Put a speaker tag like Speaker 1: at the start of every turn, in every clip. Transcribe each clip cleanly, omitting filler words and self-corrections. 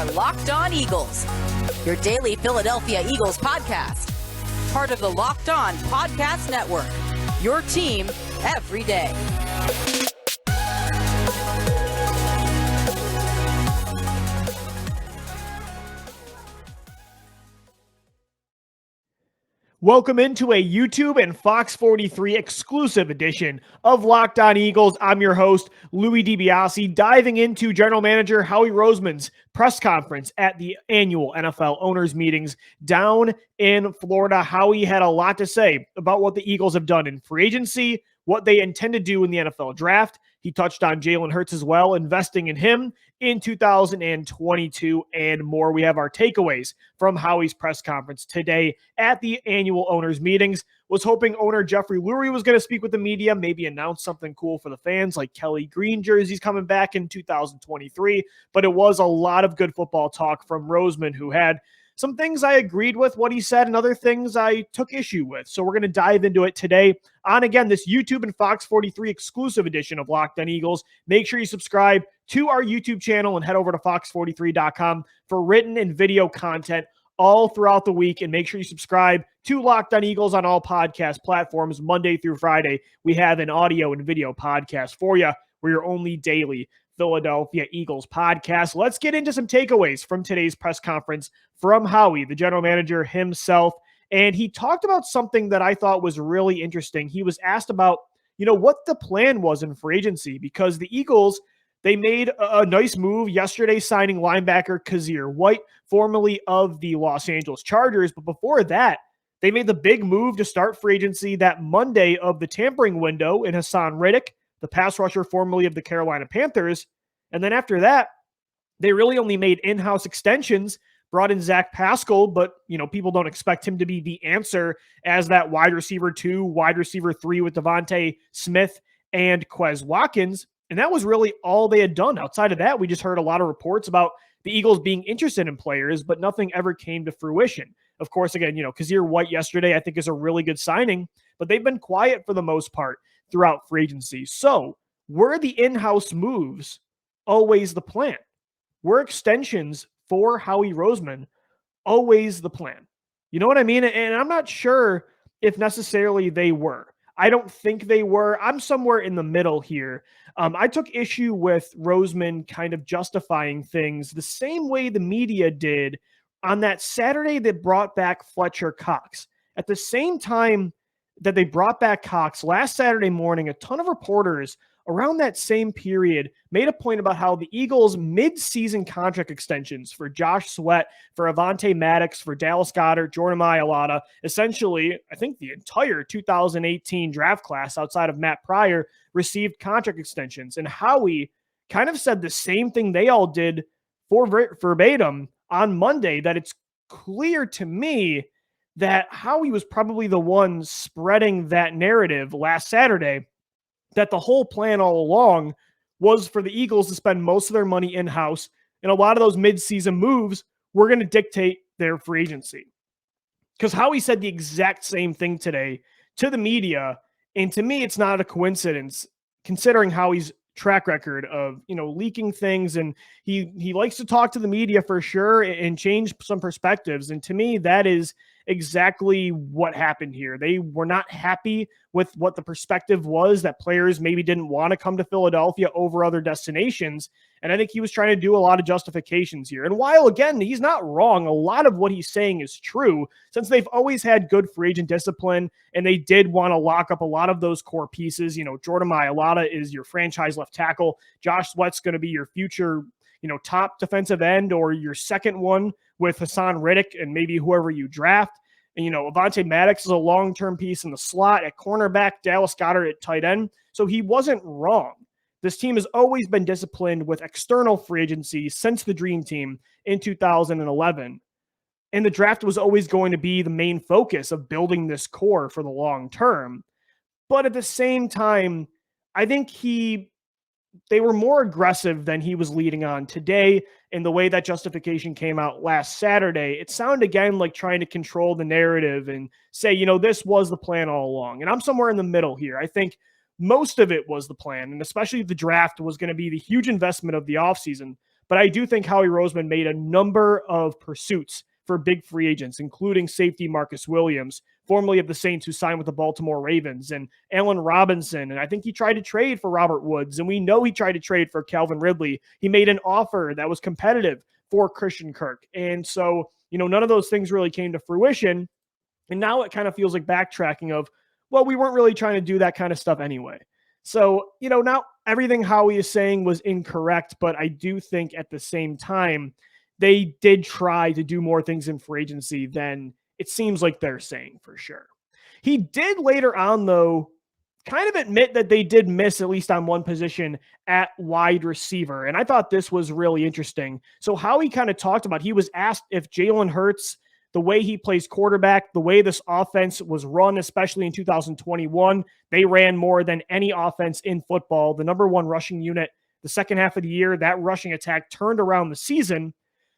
Speaker 1: are Locked On Eagles, your daily Philadelphia Eagles podcast. Part of the Locked On Podcast Network, your team every day.
Speaker 2: Welcome into a YouTube and Fox 43 exclusive edition of Locked On Eagles. I'm your host, Louis DiBiase, diving into General Manager Howie Roseman's press conference at the annual NFL owners meetings down in Florida. Howie had a lot to say about what the Eagles have done in free agency, what they intend to do in the NFL draft. He touched on Jalen Hurts as well, investing in him in 2022 and more. We have our takeaways from Howie's press conference today at the annual owners meetings. Was hoping owner Jeffrey Lurie was going to speak with the media, maybe announce something cool for the fans like Kelly Green jerseys coming back in 2023. But it was a lot of good football talk from Roseman, who had some things I agreed with what he said and other things I took issue with. So we're going to dive into it today on, again, this YouTube and Fox 43 exclusive edition of Locked On Eagles. Make sure you subscribe to our YouTube channel and head over to fox43.com for written and video content all throughout the week. And make sure you subscribe to Locked On Eagles on all podcast platforms Monday through Friday. We have an audio and video podcast for you. We're your only daily Philadelphia Eagles podcast. Let's get into some takeaways from today's press conference from Howie, the general manager himself. And he talked about something that I thought was really interesting. He was asked about, what the plan was in free agency, because the Eagles, they made a nice move yesterday signing linebacker Kazir White, formerly of the Los Angeles Chargers. But before that, they made the big move to start free agency that Monday of the tampering window in Hassan Reddick, the pass rusher formerly of the Carolina Panthers. And then after that, they really only made in-house extensions, brought in Zach Pascal, but, people don't expect him to be the answer as that wide receiver 2, wide receiver 3 with Devontae Smith and Quez Watkins. And that was really all they had done. Outside of that, we just heard a lot of reports about the Eagles being interested in players, but nothing ever came to fruition. Of course, again, Kazir White yesterday, I think, is a really good signing, but they've been quiet for the most part throughout free agency. So were the in-house moves always the plan? Were extensions for Howie Roseman always the plan? You know what I mean? And I'm not sure if necessarily they were. I don't think they were. I'm somewhere in the middle here. I took issue with Roseman kind of justifying things the same way the media did on that Saturday that brought back Fletcher Cox. At the same time that they brought back Cox last Saturday morning, a ton of reporters around that same period made a point about how the Eagles' mid-season contract extensions for Josh Sweat, for Avonte Maddox, for Dallas Goedert, Jordan Mailata, essentially, I think the entire 2018 draft class outside of Matt Pryor received contract extensions. And Howie kind of said the same thing they all did for verbatim on Monday, that it's clear to me that Howie was probably the one spreading that narrative last Saturday, that the whole plan all along was for the Eagles to spend most of their money in-house, and a lot of those mid-season moves were going to dictate their free agency. Because Howie said the exact same thing today to the media, and to me, it's not a coincidence, considering Howie's track record of, leaking things, and he likes to talk to the media for sure and change some perspectives. And to me, that is exactly what happened here. They were not happy with what the perspective was, that players maybe didn't want to come to Philadelphia over other destinations. And I think he was trying to do a lot of justifications here. And while, again, he's not wrong, a lot of what he's saying is true, since they've always had good free agent discipline, and they did want to lock up a lot of those core pieces. Jordan Mailata is your franchise left tackle. Josh Sweat's going to be your future, top defensive end, or your second one with Hassan Reddick and maybe whoever you draft. And, Avonte Maddox is a long-term piece in the slot at cornerback, Dallas Goedert at tight end. So he wasn't wrong. This team has always been disciplined with external free agency since the Dream Team in 2011. And the draft was always going to be the main focus of building this core for the long term. But at the same time, I think they were more aggressive than he was leading on today. In the way that justification came out last Saturday, it sounded again like trying to control the narrative and say, this was the plan all along. And I'm somewhere in the middle here. I think most of it was the plan, and especially the draft was going to be the huge investment of the offseason. But I do think Howie Roseman made a number of pursuits for big free agents, including safety Marcus Williams, formerly of the Saints, who signed with the Baltimore Ravens, and Allen Robinson. And I think he tried to trade for Robert Woods, and we know he tried to trade for Calvin Ridley. He made an offer that was competitive for Christian Kirk. And so, none of those things really came to fruition. And now it kind of feels like backtracking of, well, we weren't really trying to do that kind of stuff anyway. So, now everything Howie is saying was incorrect, but I do think at the same time, they did try to do more things in free agency than it seems like they're saying for sure. He did later on, though, kind of admit that they did miss at least on one position at wide receiver. And I thought this was really interesting. So Howie kind of talked about, he was asked if Jalen Hurts, the way he plays quarterback, the way this offense was run, especially in 2021, they ran more than any offense in football. The number one rushing unit, the second half of the year, that rushing attack turned around the season.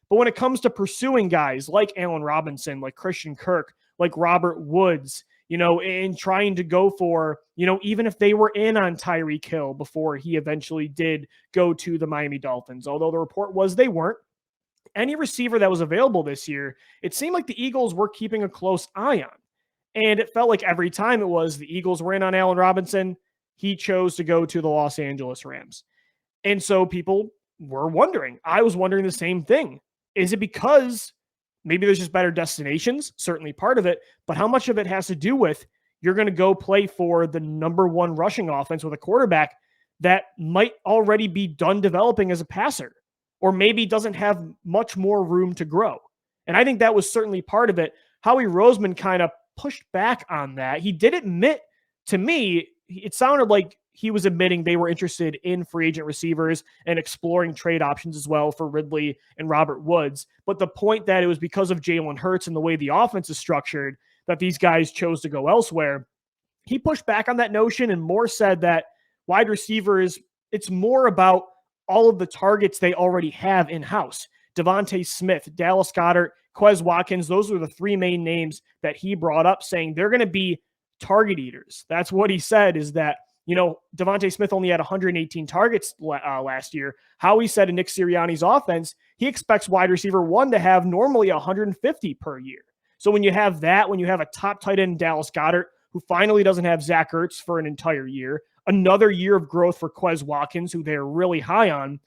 Speaker 2: But when it comes to pursuing guys like Allen Robinson, like Christian Kirk, like Robert Woods, and trying to go for, even if they were in on Tyreek Hill before he eventually did go to the Miami Dolphins, although the report was they weren't, any receiver that was available this year, it seemed like the Eagles were keeping a close eye on. And it felt like every time it was the Eagles were in on Allen Robinson, he chose to go to the Los Angeles Rams. And so people were wondering, I was wondering the same thing. Is it because maybe there's just better destinations? Certainly part of it, but how much of it has to do with you're going to go play for the number one rushing offense with a quarterback that might already be done developing as a passer, or maybe doesn't have much more room to grow? And I think that was certainly part of it. Howie Roseman kind of pushed back on that. He did admit, to me, it sounded like he was admitting they were interested in free agent receivers and exploring trade options as well for Ridley and Robert Woods. But the point that it was because of Jalen Hurts and the way the offense is structured that these guys chose to go elsewhere, he pushed back on that notion and more said that wide receivers, it's more about all of the targets they already have in-house. Devontae Smith, Dallas Goedert, Quez Watkins, those are the three main names that he brought up, saying they're going to be target eaters. That's what he said, is that, Devontae Smith only had 118 targets last year. Howie said in Nick Sirianni's offense, he expects wide receiver one to have normally 150 per year. So when you have that, when you have a top tight end, Dallas Goedert, who finally doesn't have Zach Ertz for an entire year, another year of growth for Quez Watkins, who they're really high on,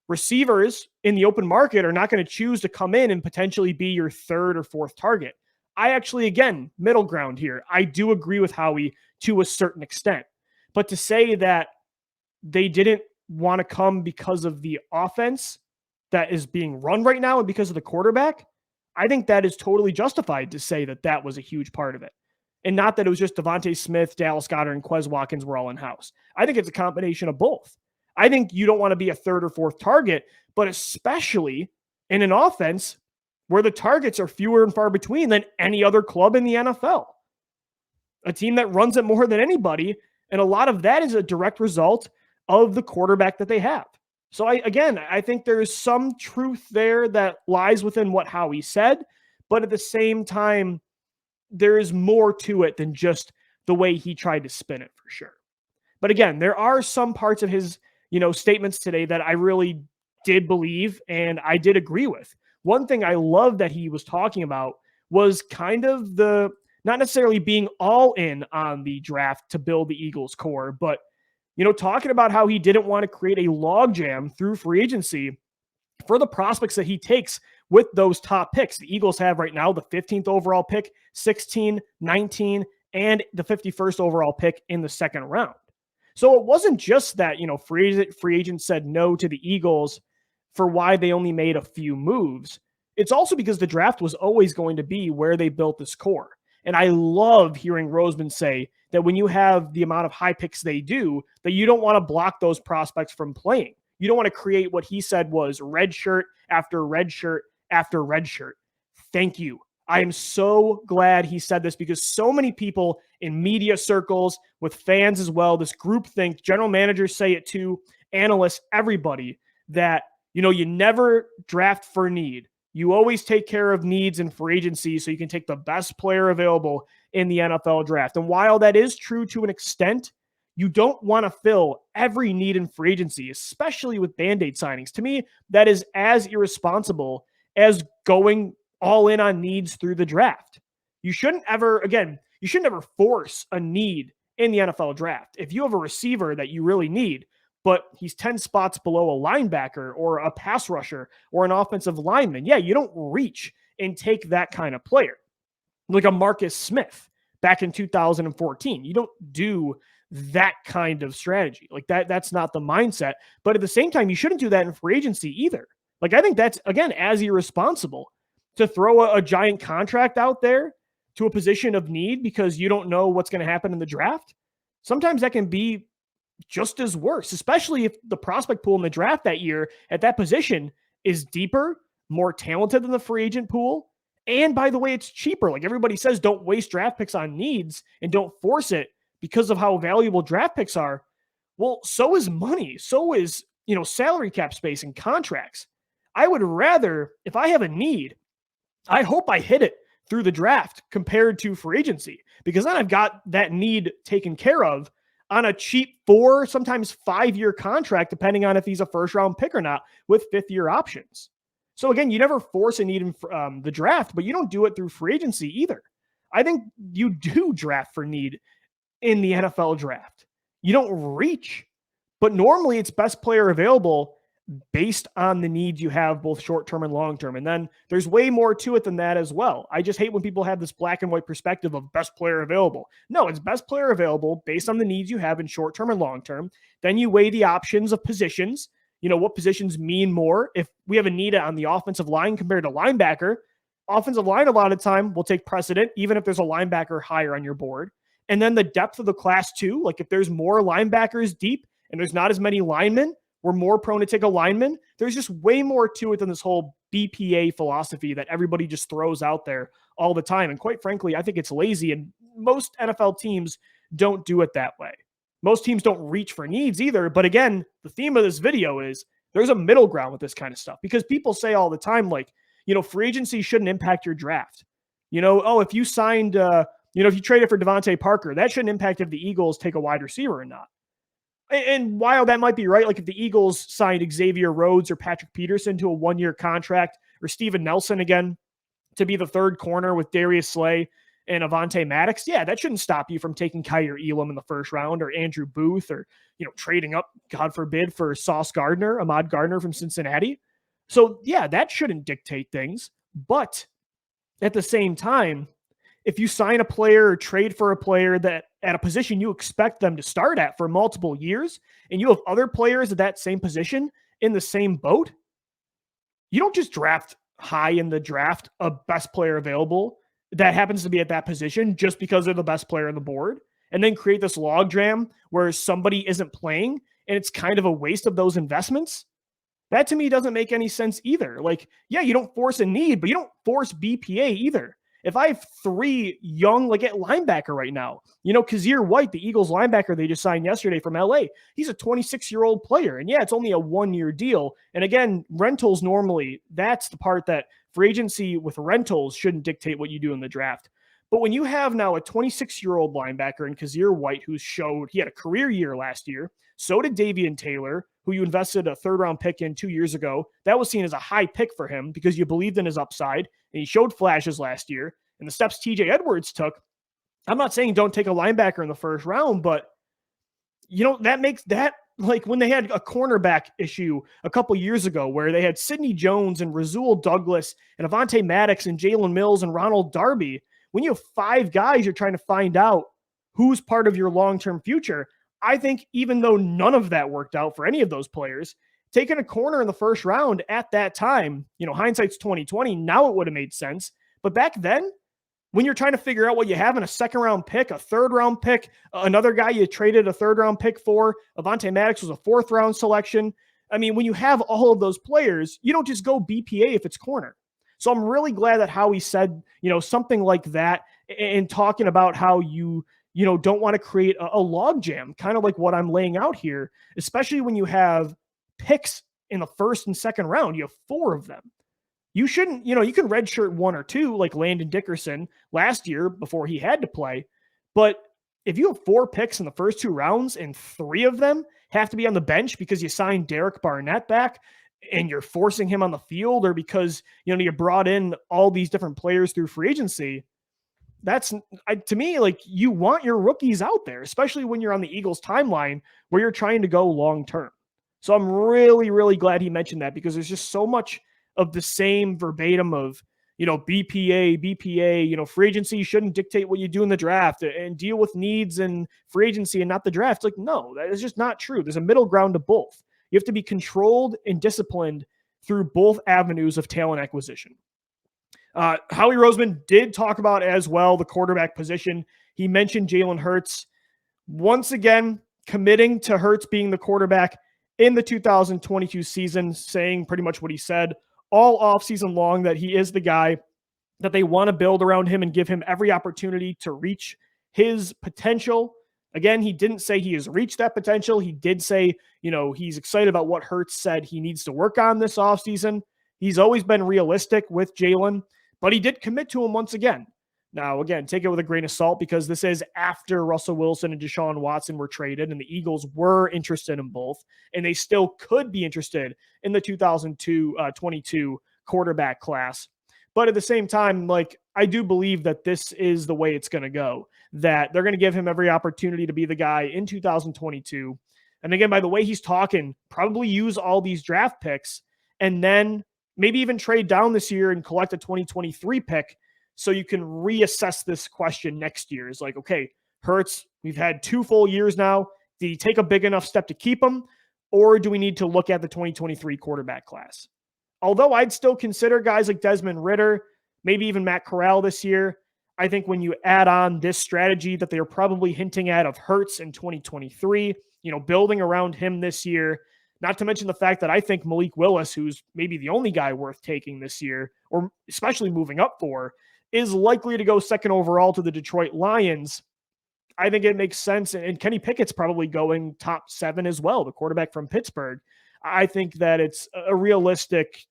Speaker 2: receivers in the open market are not going to choose to come in and potentially be your third or fourth target. I actually, again, middle ground here. I do agree with Howie to a certain extent. But to say that they didn't want to come because of the offense that is being run right now and because of the quarterback, I think that is totally justified to say that that was a huge part of it. And not that it was just Devontae Smith, Dallas Goedert, and Quez Watkins were all in-house. I think it's a combination of both. I think you don't want to be a third or fourth target, but especially in an offense where the targets are fewer and far between than any other club in the NFL. A team that runs it more than anybody, and a lot of that is a direct result of the quarterback that they have. So I think there is some truth there that lies within what Howie said, but at the same time, there is more to it than just the way he tried to spin it, for sure. But again, there are some parts of his, statements today that I really did believe and I did agree with. One thing I love that he was talking about was kind of the, not necessarily being all in on the draft to build the Eagles core, but, talking about how he didn't want to create a logjam through free agency for the prospects that he takes with those top picks. The Eagles have right now the 15th overall pick, 16, 19, and the 51st overall pick in the second round. So it wasn't just that, free agents said no to the Eagles for why they only made a few moves. It's also because the draft was always going to be where they built this core. And I love hearing Roseman say that when you have the amount of high picks they do, that you don't want to block those prospects from playing. You don't want to create what he said was red shirt after red shirt after red shirt. Thank you. I am so glad he said this, because so many people in media circles, with fans as well, this groupthink, general managers say it too, analysts, everybody, that, you never draft for need. You always take care of needs in free agency so you can take the best player available in the NFL draft. And while that is true to an extent, You don't want to fill every need in free agency, especially with Band-Aid signings. To me, that is as irresponsible as going all in on needs through the draft. You shouldn't ever force a need in the NFL draft. If you have a receiver that you really need, but he's 10 spots below a linebacker or a pass rusher or an offensive lineman, yeah, you don't reach and take that kind of player. Like a Marcus Smith back in 2014. You don't do that kind of strategy. Like that's not the mindset. But at the same time, you shouldn't do that in free agency either. Like I think that's, again, as irresponsible to throw a giant contract out there to a position of need because you don't know what's going to happen in the draft. Sometimes that can be just as worse, especially if the prospect pool in the draft that year at that position is deeper, more talented than the free agent pool. And by the way, it's cheaper. Like everybody says, don't waste draft picks on needs and don't force it because of how valuable draft picks are. Well, so is money. So is, salary cap space and contracts. I would rather, if I have a need, I hope I hit it through the draft compared to free agency, because then I've got that need taken care of on a cheap 4, sometimes 5-year contract, depending on if he's a first round pick or not, with 5th-year options. So again, you never force a need in the draft, but you don't do it through free agency either. I think you do draft for need in the NFL draft. You don't reach, but normally it's best player available based on the needs you have, both short-term and long-term. And then there's way more to it than that as well. I just hate when people have this black and white perspective of best player available. No, it's best player available based on the needs you have in short-term and long-term. Then you weigh the options of positions. What positions mean more. If we have a need on the offensive line compared to linebacker, offensive line a lot of time will take precedent, even if there's a linebacker higher on your board. And then the depth of the class too. Like if there's more linebackers deep and there's not as many linemen, we're more prone to take a lineman. There's just way more to it than this whole BPA philosophy that everybody just throws out there all the time. And quite frankly, I think it's lazy, and most NFL teams don't do it that way. Most teams don't reach for needs either. But again, the theme of this video is there's a middle ground with this kind of stuff, because people say all the time, like, free agency shouldn't impact your draft. If you signed, if you traded for Devontae Parker, that shouldn't impact if the Eagles take a wide receiver or not. And while that might be right, like if the Eagles signed Xavier Rhodes or Patrick Peterson to a 1-year contract, or Steven Nelson again to be the third corner with Darius Slay and Avonte Maddox, yeah, that shouldn't stop you from taking Kyer Elam in the first round, or Andrew Booth, or, trading up, God forbid, for Ahmad Gardner from Cincinnati. So yeah, that shouldn't dictate things. But at the same time, if you sign a player or trade for a player that at a position you expect them to start at for multiple years, and you have other players at that same position in the same boat, you don't just draft high in the draft a best player available that happens to be at that position just because they're the best player on the board, and then create this logjam where somebody isn't playing and it's kind of a waste of those investments. That to me doesn't make any sense either. Like, yeah, you don't force a need, but you don't force BPA either. If I have 3 young, like at linebacker right now, Kazir White, the Eagles linebacker they just signed yesterday from LA, he's a 26-year-old player. And yeah, it's only a 1-year deal. And again, rentals normally, that's the part that free agency with rentals shouldn't dictate what you do in the draft. But when you have now a 26-year-old linebacker in Kazir White, who showed he had a career year last year, so did Davian Taylor, who you invested a 3rd-round pick in 2 years ago. That was seen as a high pick for him because you believed in his upside, and he showed flashes last year. And the steps TJ Edwards took, I'm not saying don't take a linebacker in the first round, but, that makes that, like when they had a cornerback issue a couple years ago where they had Sidney Jones and Rasul Douglas and Avonte Maddox and Jalen Mills and Ronald Darby. When you have 5 guys, you're trying to find out who's part of your long-term future. I think even though none of that worked out for any of those players, taking a corner in the first round at that time, hindsight's 2020, now it would have made sense. But back then, when you're trying to figure out what you have in a 2nd-round pick, a 3rd-round pick, another guy you traded a 3rd-round pick for, Avonte Maddox was a 4th-round selection. I mean, when you have all of those players, you don't just go BPA if it's corner. So I'm really glad that Howie said, something like that, and talking about how you don't want to create a logjam, kind of like what I'm laying out here, especially when you have picks in the 1st and 2nd round. You have 4 of them. You shouldn't, you can redshirt 1 or 2 like Landon Dickerson last year before he had to play, but if you have 4 picks in the first 2 rounds and 3 of them have to be on the bench because you signed Derek Barnett back and you're forcing him on the field, or because, you brought in all these different players through free agency, that's to me, like, you want your rookies out there, especially when you're on the Eagles timeline where you're trying to go long term. So I'm really, really glad he mentioned that, because there's just so much of the same verbatim of, BPA, free agency shouldn't dictate what you do in the draft and deal with needs and free agency and not the draft. It's like, no, that is just not true. There's a middle ground to both. You have to be controlled and disciplined through both avenues of talent acquisition. Howie Roseman did talk about as well the quarterback position. He mentioned Jalen Hurts once again committing to Hurts being the quarterback in the 2022 season, saying pretty much what he said all offseason long, that he is the guy, that they want to build around him and give him every opportunity to reach his potential. Again, he didn't say he has reached that potential. He did say, he's excited about what Hurts said he needs to work on this offseason. He's always been realistic with Jalen, but he did commit to him once again. Now, again, take it with a grain of salt, because this is after Russell Wilson and Deshaun Watson were traded, and the Eagles were interested in both, and they still could be interested in the 2022 quarterback class. But at the same time, I do believe that this is the way it's going to go, that they're going to give him every opportunity to be the guy in 2022. And again, by the way he's talking, probably use all these draft picks and then maybe even trade down this year and collect a 2023 pick, so you can reassess this question next year. Is like, okay, Hurts, we've had 2 full years now. Did he take a big enough step to keep him? Or do we need to look at the 2023 quarterback class? Although I'd still consider guys like Desmond Ridder, maybe even Matt Corral this year, I think when you add on this strategy that they are probably hinting at of Hurts in 2023, building around him this year, not to mention the fact that I think Malik Willis, who's maybe the only guy worth taking this year, or especially moving up for, is likely to go second overall to the Detroit Lions. I think it makes sense. And Kenny Pickett's probably going top 7 as well, the quarterback from Pittsburgh. I think that it's a realistic,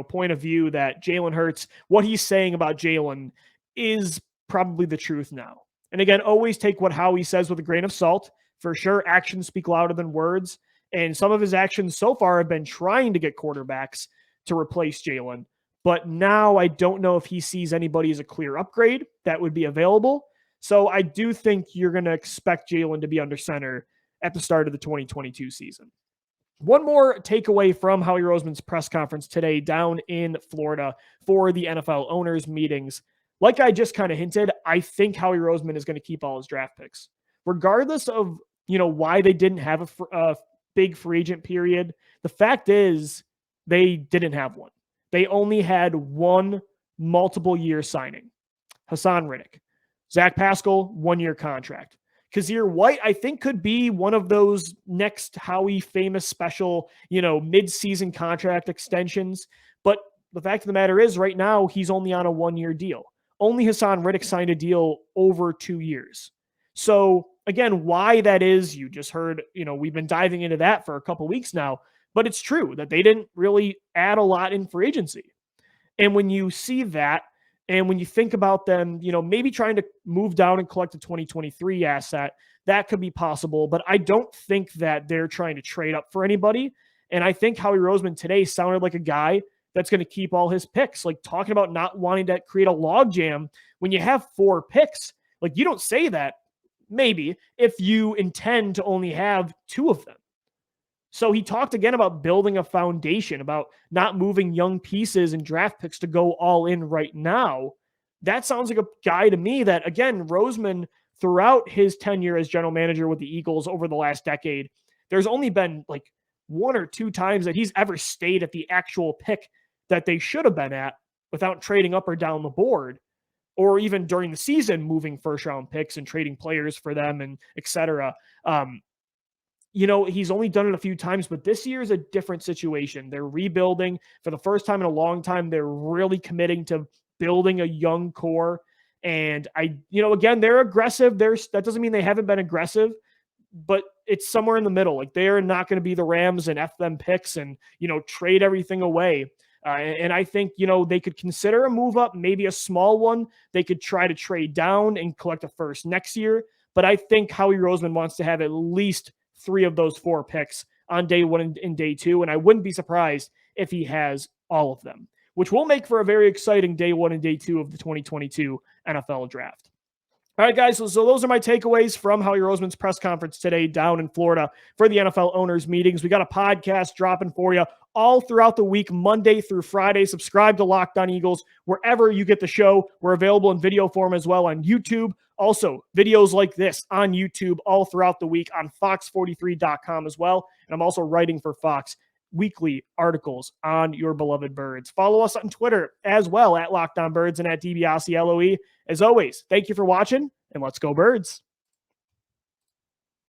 Speaker 2: point of view that Jalen Hurts, what he's saying about Jalen is probably the truth now. And again, always take what Howie says with a grain of salt. For sure, actions speak louder than words. And some of his actions so far have been trying to get quarterbacks to replace Jalen. But now I don't know if he sees anybody as a clear upgrade that would be available. So I do think you're going to expect Jalen to be under center at the start of the 2022 season. One more takeaway from Howie Roseman's press conference today down in Florida for the NFL owners meetings. Like I just kind of hinted, I think Howie Roseman is going to keep all his draft picks. Regardless of, why they didn't have a big free agent period, the fact is they didn't have one. They only had one multiple year signing. Hassan Riddick. Zach Pascal, 1-year contract. Kazir White, I think, could be one of those next Howie famous special, mid-season contract extensions. But the fact of the matter is, right now, he's only on a 1-year deal. Only Hassan Riddick signed a deal over 2 years. So, again, why that is, you just heard, we've been diving into that for a couple weeks now. But it's true that they didn't really add a lot in free agency. And when you see that, and when you think about them, maybe trying to move down and collect a 2023 asset, that could be possible. But I don't think that they're trying to trade up for anybody. And I think Howie Roseman today sounded like a guy that's going to keep all his picks, like talking about not wanting to create a logjam when you have 4 picks. Like, you don't say that maybe if you intend to only have 2 of them. So he talked again about building a foundation, about not moving young pieces and draft picks to go all in right now. That sounds like a guy to me that, again, Roseman, throughout his tenure as general manager with the Eagles over the last decade, there's only been like 1 or 2 times that he's ever stayed at the actual pick that they should have been at without trading up or down the board, or even during the season, moving first-round picks and trading players for them and et cetera. He's only done it a few times, but this year is a different situation. They're rebuilding for the first time in a long time. They're really committing to building a young core. And again, they're aggressive. That doesn't mean they haven't been aggressive, but it's somewhere in the middle. Like, they're not going to be the Rams and F them picks and, trade everything away. And I think, they could consider a move up, maybe a small one. They could try to trade down and collect a first next year. but I think Howie Roseman wants to have at least 3 of those 4 picks on day 1 and day 2, and I wouldn't be surprised if he has all of them, which will make for a very exciting day 1 and day 2 of the 2022 NFL Draft. All right, guys, so those are my takeaways from Howie Roseman's press conference today down in Florida for the NFL owners' meetings. We got a podcast dropping for you all throughout the week, Monday through Friday. Subscribe to Locked On Eagles wherever you get the show. We're available in video form as well on YouTube. Also, videos like this on YouTube all throughout the week on fox43.com as well. And I'm also writing for Fox weekly articles on your beloved birds. Follow us on Twitter as well at Locked On Birds and at DiBiase LOE. As always, thank you for watching, and let's go Birds.